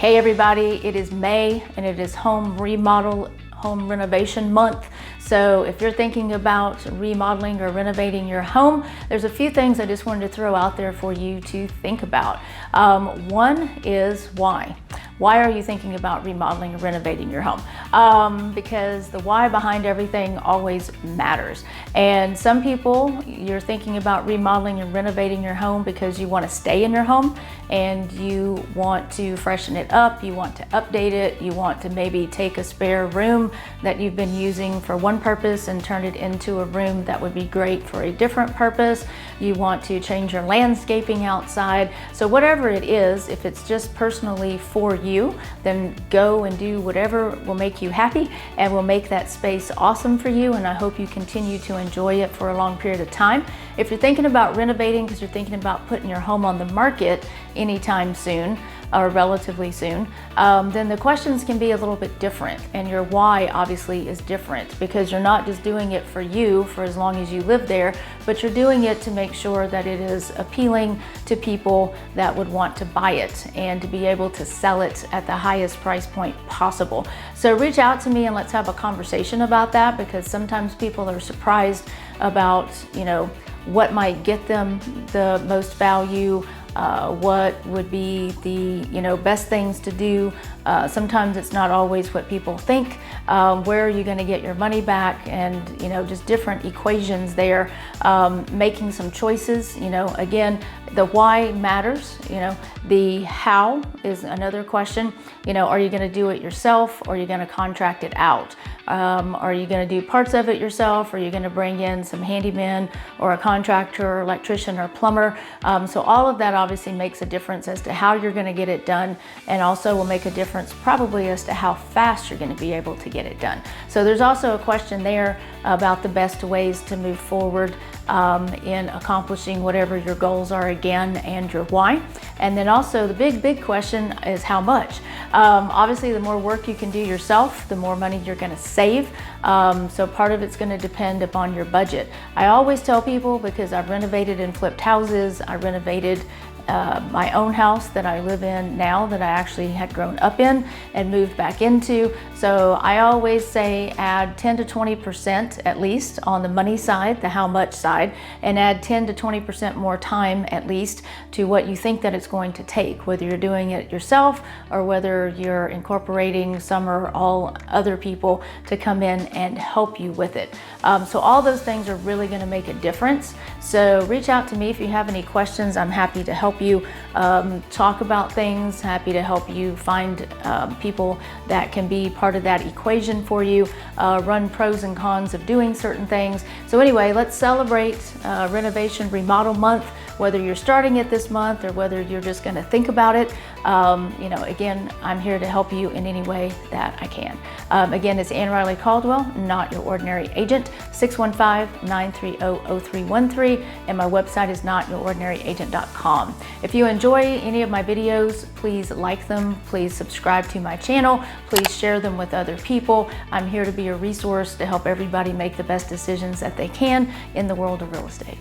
Hey everybody, it is May and it is home renovation month. So if you're thinking about remodeling or renovating your home, there's a few things I just wanted to throw out there for you to think about. One is why. Why are you thinking about remodeling or renovating your home? Because the why behind everything always matters. And some people, you're thinking about remodeling and renovating your home because you want to stay in your home and you want to freshen it up, you want to update it, you want to maybe take a spare room that you've been using for one purpose and turn it into a room that would be great for a different purpose. You want to change your landscaping outside. So whatever it is, if it's just personally for you, then go and do whatever will make you happy and will make that space awesome for you. And I hope you continue to enjoy it for a long period of time. If you're thinking about renovating because you're thinking about putting your home on the market anytime soon, or relatively soon, then the questions can be a little bit different, and your why obviously is different because you're not just doing it for you for as long as you live there, but you're doing it to make sure that it is appealing to people that would want to buy it and to be able to sell it at the highest price point possible. So reach out to me and let's have a conversation about that, because sometimes people are surprised about, what might get them the most value, what would be the best things to do. Sometimes it's not always what people think. Where are you going to get your money back, and just different equations there. Making some choices. Again, the why matters. The how is another question. Are you going to do it yourself, or are you going to contract it out? Are you going to do parts of it yourself, or are you going to bring in some handyman or a contractor or electrician or plumber? So all of that obviously makes a difference as to how you're going to get it done, and also will make a difference probably as to how fast you're going to be able to get it done. So there's also a question there about the best ways to move forward in accomplishing whatever your goals are again, and your why. And then also the big question is how much. Obviously the more work you can do yourself, the more money you're going to save. So part of it's going to depend upon your budget. I always tell people, because I've renovated and flipped houses, I renovated my own house that I live in now, that I actually had grown up in and moved back into. So I always say add 10 to 20% at least on the money side, the how much side, and add 10 to 20% more time at least to what you think that it's going to take, whether you're doing it yourself or whether you're incorporating some or all other people to come in and help you with it. So all those things are really going to make a difference. So reach out to me if you have any questions. I'm happy to help you talk about things, happy to help you find people that can be part of that equation for you, run pros and cons of doing certain things. So anyway, let's celebrate Renovation Remodel Month, whether you're starting it this month or whether you're just going to think about it. Again, I'm here to help you in any way that I can. Again, it's Ann-Riley Caldwell, not your ordinary agent, 615-930-0313, and my website is notyourordinaryagent.com. If you enjoy any of my videos, please like them, please subscribe to my channel, please share them with other people. I'm here to be a resource to help everybody make the best decisions that they can in the world of real estate.